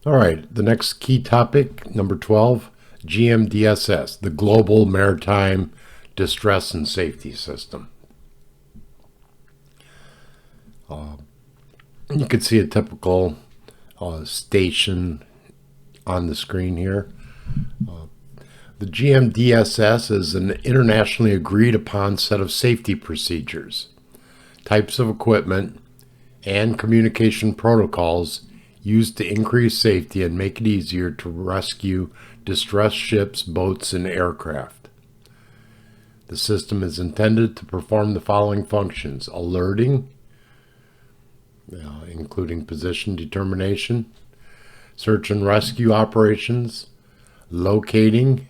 All right, the next key topic, number 12, GMDSS, the Global Maritime Distress and Safety System. You can see a typical station on the screen here. The GMDSS is an internationally agreed upon set of safety procedures, types of equipment, and communication protocols used to increase safety and make it easier to rescue distressed ships, boats, and aircraft. The system is intended to perform the following functions: alerting, including position determination, search and rescue operations, locating,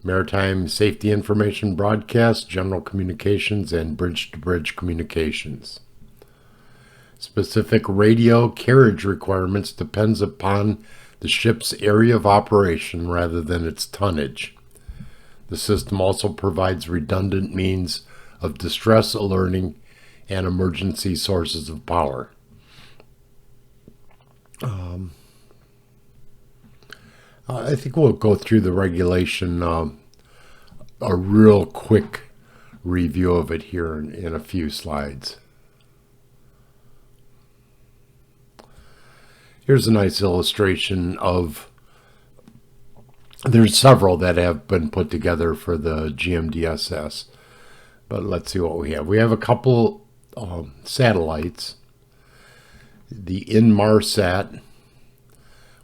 maritime safety information broadcast, general communications, and bridge-to-bridge communications. Specific radio carriage requirements depends upon the ship's area of operation rather than its tonnage. The system also provides redundant means of distress alerting and emergency sources of power. I think we'll go through the regulation, a real quick review of it here in a few slides. Here's a nice illustration of, there's several that have been put together for the GMDSS, but let's see what we have. We have a couple satellites, the Inmarsat,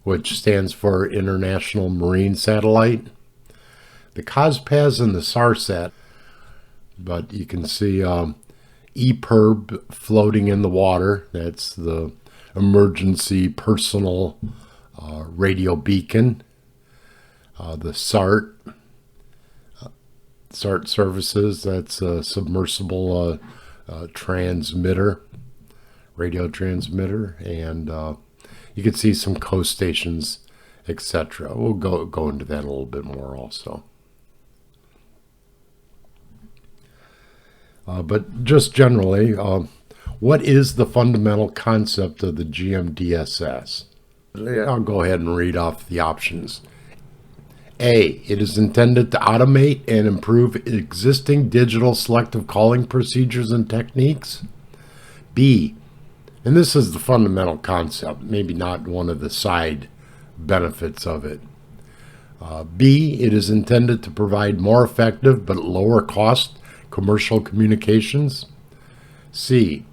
which stands for International Marine Satellite, the COSPAS, and the SARSAT. But you can see EPIRB floating in the water. That's the Emergency Personal Radio Beacon. The SART services, that's a submersible transmitter, radio transmitter, and you can see some coast stations, etc. We'll go into that a little bit more also. But just generally, what is the fundamental concept of the GMDSS? I'll go ahead and read off the options. A, it is intended to automate and improve existing digital selective calling procedures and techniques. B, and this is the fundamental concept, maybe not one of the side benefits of it. B, it is intended to provide more effective but lower cost commercial communications. C,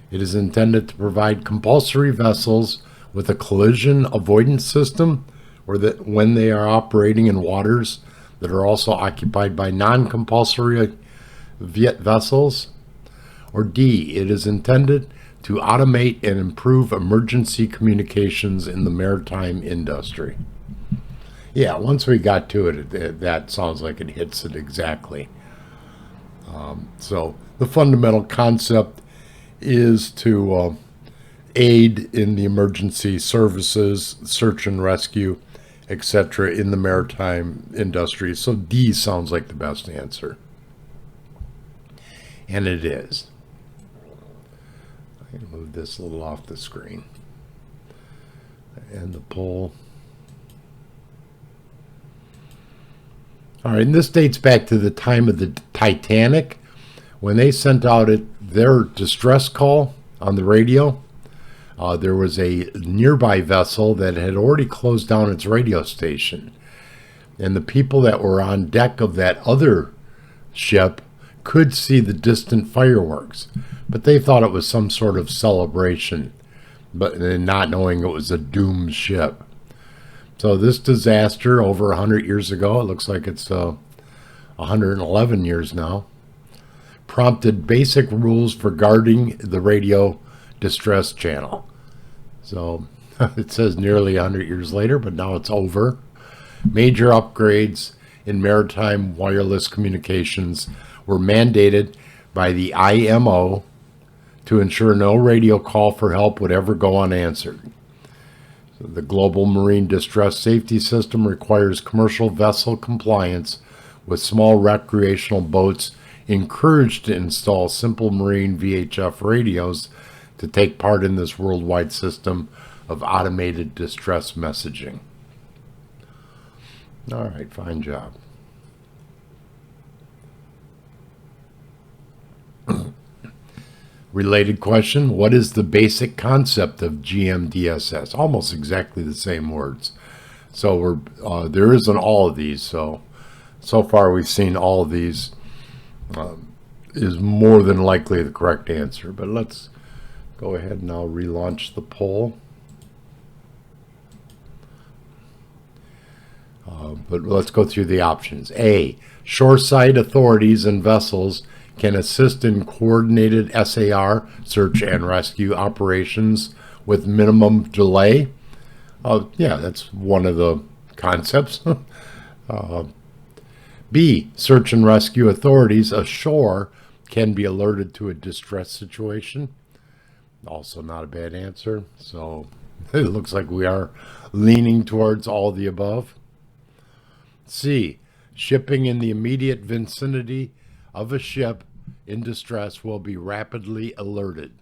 it is intended to provide compulsory vessels with a collision avoidance system, or that when they are operating in waters that are also occupied by non-compulsory vessels. Or D, it is intended to automate and improve emergency communications in the maritime industry. Yeah, once we got to it, that sounds like it hits it exactly. So the fundamental concept is to aid in the emergency services, search and rescue, etc. in the maritime industry. So D sounds like the best answer. And it is. I'm going to move this a little off the screen. And the poll. All right, and this dates back to the time of the Titanic, when they sent out their distress call on the radio. There was a nearby vessel that had already closed down its radio station, and the people that were on deck of that other ship could see the distant fireworks, but they thought it was some sort of celebration, but not knowing it was a doomed ship. So this disaster over 100 years ago, it looks like it's 111 years now, prompted basic rules for guarding the radio distress channel. So it says nearly 100 years later, but now it's over. Major upgrades in maritime wireless communications were mandated by the IMO to ensure no radio call for help would ever go unanswered. So the Global Marine Distress Safety System requires commercial vessel compliance, with small recreational boats encouraged to install simple marine VHF radios to take part in this worldwide system of automated distress messaging. All right, fine job. Related question, what is the basic concept of Gmdss? Almost exactly the same words. So there isn't all of these, so far we've seen all of these is more than likely the correct answer. But let's go ahead and I'll relaunch the poll. But let's go through the options. A, shoreside authorities and vessels can assist in coordinated SAR, search and rescue operations with minimum delay. Yeah, that's one of the concepts. B, search and rescue authorities ashore can be alerted to a distress situation. Also not a bad answer. So it looks like we are leaning towards all the above. C, shipping in the immediate vicinity of a ship in distress will be rapidly alerted,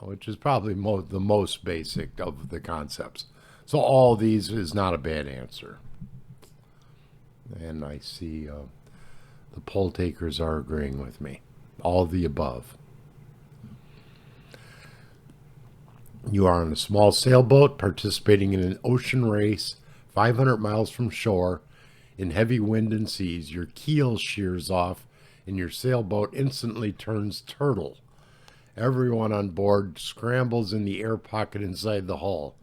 which is probably the most basic of the concepts. So all these is not a bad answer. And I see the poll takers are agreeing with me. All the above. You are on a small sailboat participating in an ocean race 500 miles from shore in heavy wind and seas. Your keel shears off and your sailboat instantly turns turtle. Everyone on board scrambles in the air pocket inside the hull.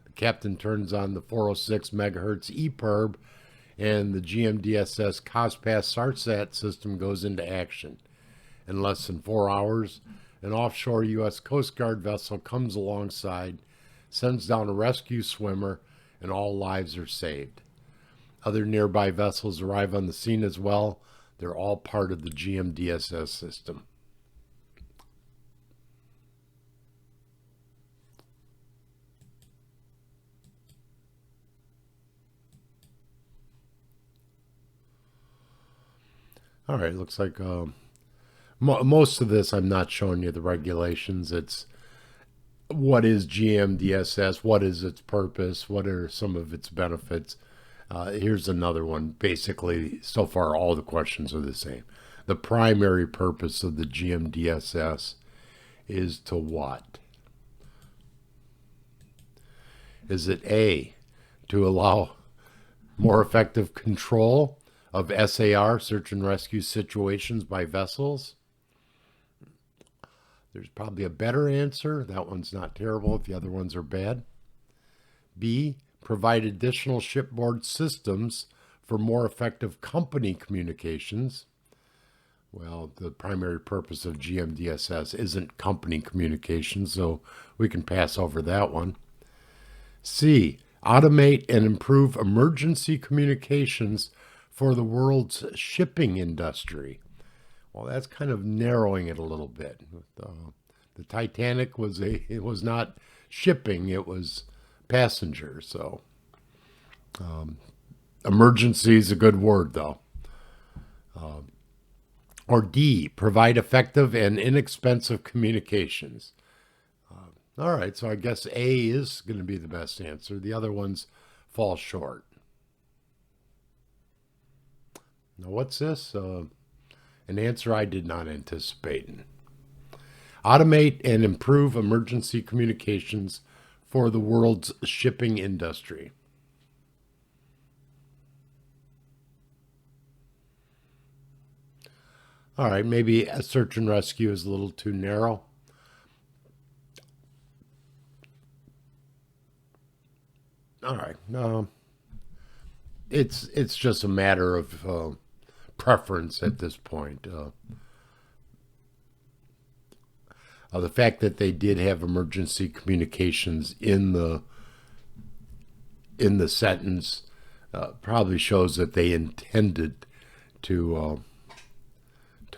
The captain turns on the 406 megahertz EPIRB and the Gmdss COSPAS SARSAT system goes into action. In less than 4 hours, an offshore U.S. Coast Guard vessel comes alongside, sends down a rescue swimmer, and all lives are saved. Other nearby vessels arrive on the scene as well. They're all part of the Gmdss system. All right, looks like most of this I'm not showing you the regulations. It's what is Gmdss, what is its purpose, what are some of its benefits. Here's another one. Basically, so far all the questions are the same. The primary purpose of the Gmdss is to what? Is it A, to allow more effective control of SAR, search and rescue situations by vessels? There's probably a better answer. That one's not terrible if the other ones are bad. B, provide additional shipboard systems for more effective company communications. Well, the primary purpose of Gmdss isn't company communications, so we can pass over that one. C, automate and improve emergency communications for the world's shipping industry. Well, that's kind of narrowing it a little bit. The Titanic was not shipping, it was passengers. So emergency is a good word, though. Or D, provide effective and inexpensive communications. All right, so I guess A is going to be the best answer. The other ones fall short. Now, what's this? An answer I did not anticipate. Automate and improve emergency communications for the world's shipping industry. All right, maybe a search and rescue is a little too narrow. All right, it's just a matter of preference at this point. The fact that they did have emergency communications in the sentence probably shows that they intended to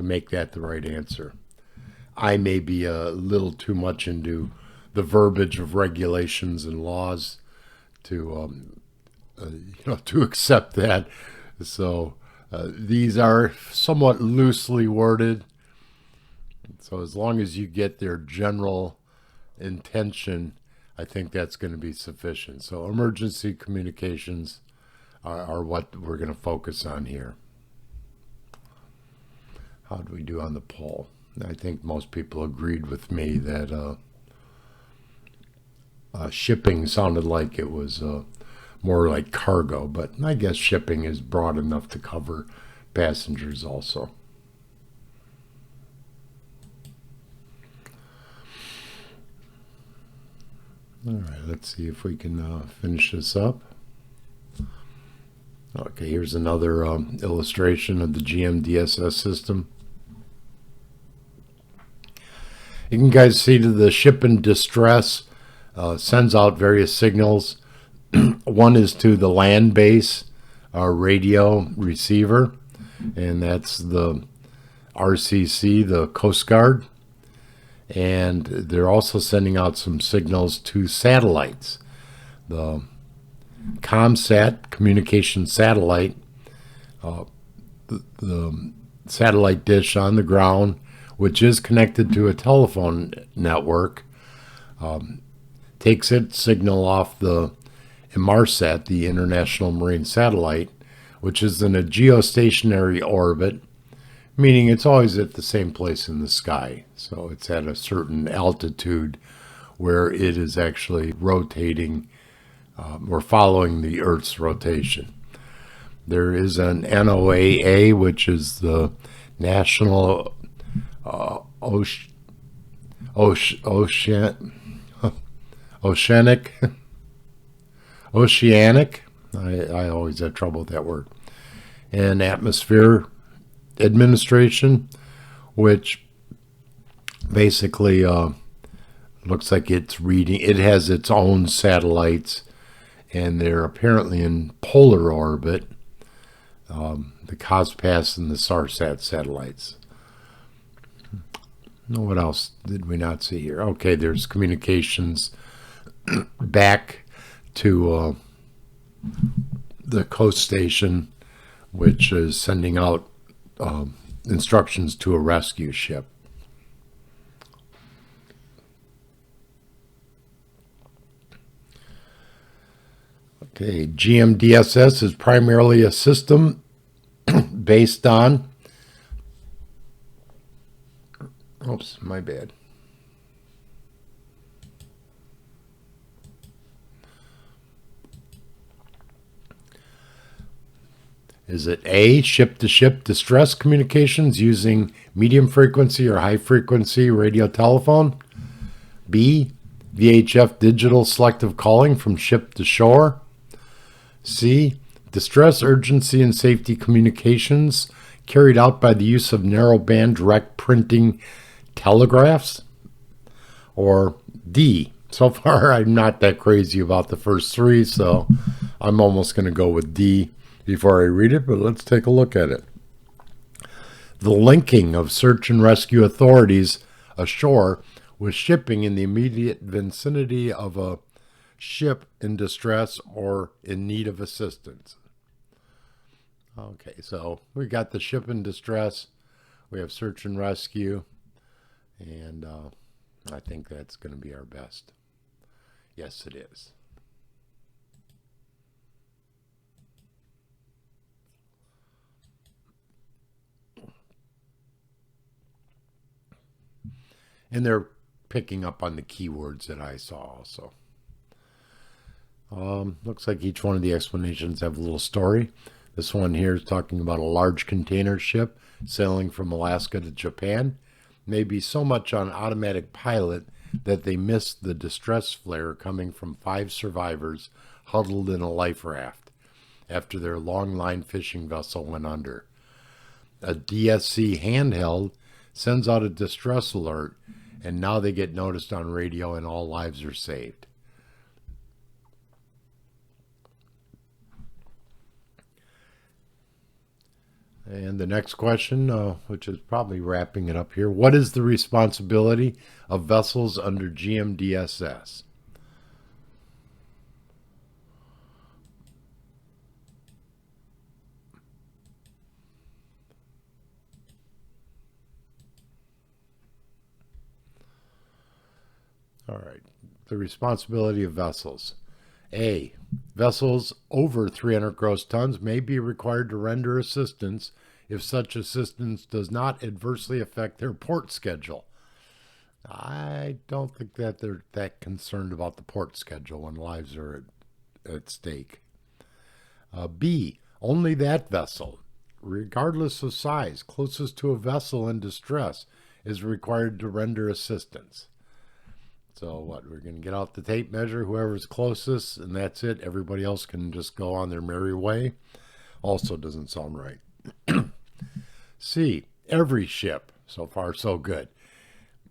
make that the right answer. I may be a little too much into the verbiage of regulations and laws to to accept that. So these are somewhat loosely worded. So as long as you get their general intention, I think that's going to be sufficient. So emergency communications are what we're going to focus on here. How do we do on the poll? I think most people agreed with me that shipping sounded like it was more like cargo, but I guess shipping is broad enough to cover passengers also. All right, let's see if we can finish this up. Okay, here's another illustration of the Gmdss system. You can guys see that the ship in distress sends out various signals. One is to the land base radio receiver, and that's the RCC, the Coast Guard. And they're also sending out some signals to satellites. The ComSat, communication satellite, the satellite dish on the ground, which is connected to a telephone network, takes its signal off the Inmarsat, the International Marine Satellite, which is in a geostationary orbit, meaning it's always at the same place in the sky. So it's at a certain altitude where it is actually rotating or following the Earth's rotation. There is an NOAA, which is the National Oceanic, I always have trouble with that word, and Atmosphere Administration, which basically looks like it's reading. It has its own satellites, and they're apparently in polar orbit, the COSPAS and the SARSAT satellites. What else did we not see here? Okay, there's communications back to the coast station, which is sending out instructions to a rescue ship. Okay, Gmdss is primarily a system based on, oops, my bad. Is it A, ship-to-ship distress communications using medium frequency or high frequency radio telephone? B, VHF digital selective calling from ship to shore? C, distress, urgency, and safety communications carried out by the use of narrowband direct printing telegraphs? Or D, so far I'm not that crazy about the first three, so I'm almost going to go with D before I read it, but let's take a look at it. The linking of search and rescue authorities ashore with shipping in the immediate vicinity of a ship in distress or in need of assistance. Okay, so we got the ship in distress, we have search and rescue, and I think that's going to be our best. Yes, it is. And they're picking up on the keywords that I saw also. Looks like each one of the explanations have a little story. This one here is talking about a large container ship sailing from Alaska to Japan. Maybe so much on automatic pilot that they missed the distress flare coming from 5 survivors huddled in a life raft after their long line fishing vessel went under. A DSC handheld sends out a distress alert, and now they get noticed on radio and all lives are saved. And the next question, which is probably wrapping it up here, what is the responsibility of vessels under Gmdss? All right. The responsibility of vessels. A. Vessels over 300 gross tons may be required to render assistance if such assistance does not adversely affect their port schedule. I don't think that they're that concerned about the port schedule when lives are at stake. B. Only that vessel, regardless of size, closest to a vessel in distress, is required to render assistance. So what, we're going to get out the tape measure, whoever's closest, and that's it. Everybody else can just go on their merry way. Also doesn't sound right. C, every ship, so far so good,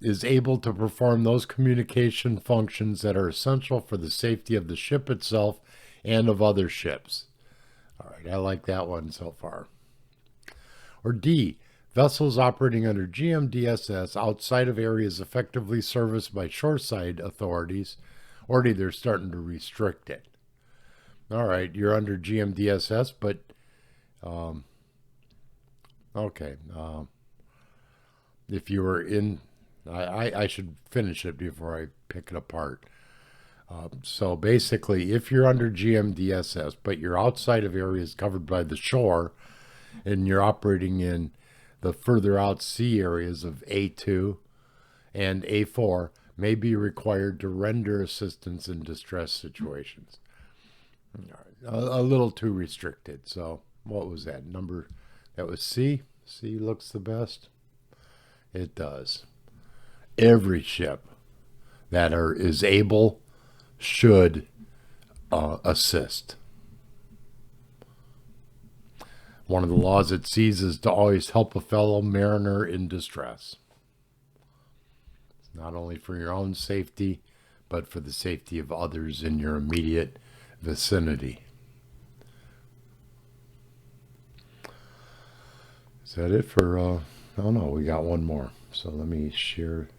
is able to perform those communication functions that are essential for the safety of the ship itself and of other ships. All right, I like that one so far. Or D, vessels operating under Gmdss outside of areas effectively serviced by shoreside authorities. Already they're starting to restrict it. All right, you're under Gmdss, but okay. If you were in, I should finish it before I pick it apart. So basically, if you're under Gmdss, but you're outside of areas covered by the shore, and you're operating in the further out sea areas of A2 and A4, may be required to render assistance in distress situations. A little too restricted. So what was that number? That was C. C looks the best. It does. Every ship that is able should assist. One of the laws at seas is to always help a fellow mariner in distress. It's not only for your own safety, but for the safety of others in your immediate vicinity. Is that it for, oh no, we got one more. So let me share,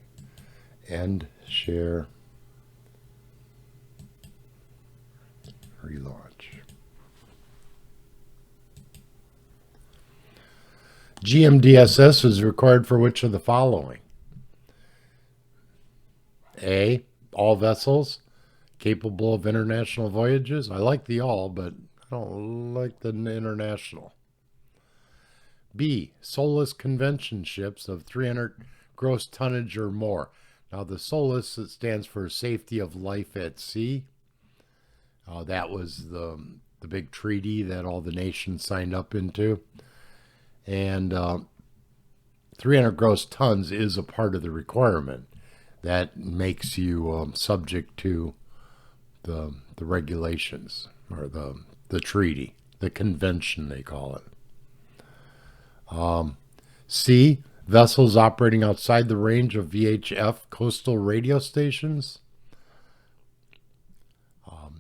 relaunch. Gmdss is required for which of the following? A, all vessels capable of international voyages. I like the all, but I don't like the international. B, soulless convention ships of 300 gross tonnage or more. Now the soulless, it stands for safety of life at sea. That was the big treaty that all the nations signed up into. And 300 gross tons is a part of the requirement. That makes you subject to the regulations, or the treaty, the convention they call it. C, vessels operating outside the range of VHF coastal radio stations.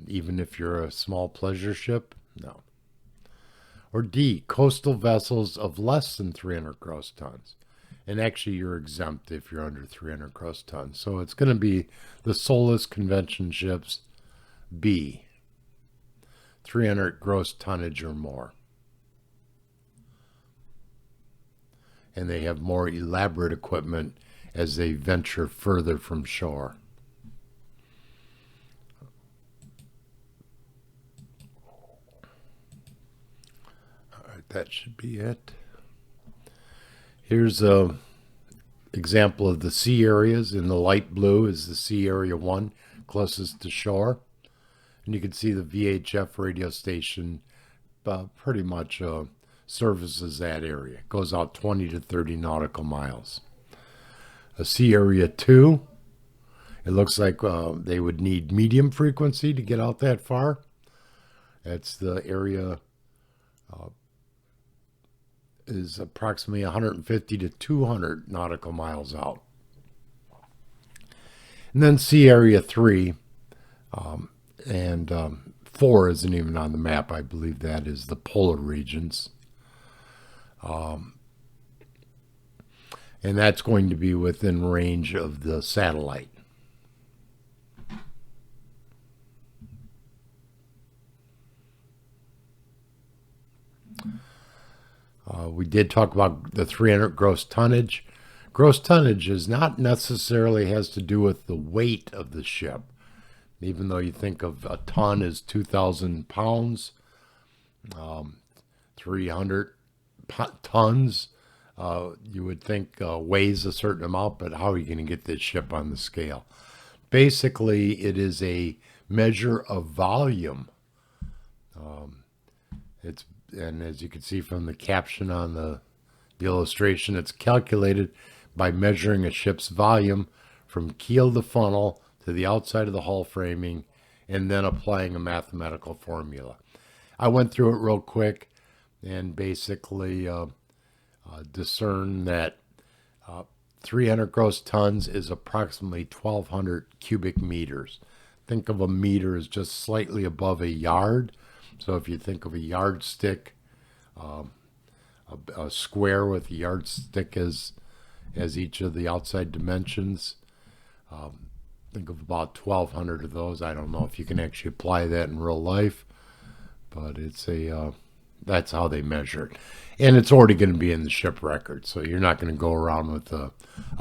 Even if you're a small pleasure ship, no. Or D, coastal vessels of less than 300 gross tons. And actually, you're exempt if you're under 300 gross tons. So it's going to be the soulless convention ships, B, 300 gross tonnage or more. And they have more elaborate equipment as they venture further from shore. All right, that should be it. Here's a example of the sea areas. In the light blue is the sea area 1, closest to shore. And you can see the VHF radio station pretty much services that area. It goes out 20 to 30 nautical miles. A sea area 2, it looks like they would need medium frequency to get out that far. That's the area is approximately 150 to 200 nautical miles out. And then sea area 3 and 4 isn't even on the map. I believe that is the polar regions. And that's going to be within range of the satellite. We did talk about the 300 gross tonnage. Gross tonnage is not necessarily has to do with the weight of the ship. Even though you think of a ton as 2,000 pounds, 300 tons, you would think weighs a certain amount, but how are you going to get this ship on the scale? Basically, it is a measure of volume. And as you can see from the caption on the illustration, it's calculated by measuring a ship's volume from keel to funnel to the outside of the hull framing, and then applying a mathematical formula. I went through it real quick and basically discerned that 300 gross tons is approximately 1,200 cubic meters. Think of a meter as just slightly above a yard. So if you think of a yardstick, a square with a yardstick as each of the outside dimensions, think of about 1,200 of those. I don't know if you can actually apply that in real life, but it's that's how they measure it. And it's already going to be in the ship record, so you're not going to go around with a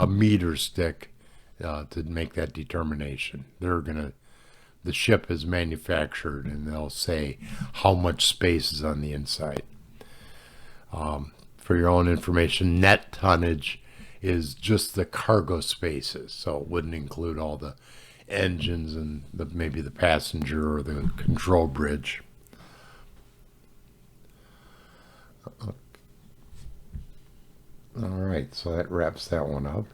meter stick to make that determination. The ship is manufactured, and they'll say how much space is on the inside. For your own information, net tonnage is just the cargo spaces, so it wouldn't include all the engines and maybe the passenger or the control bridge. All right, so that wraps that one up.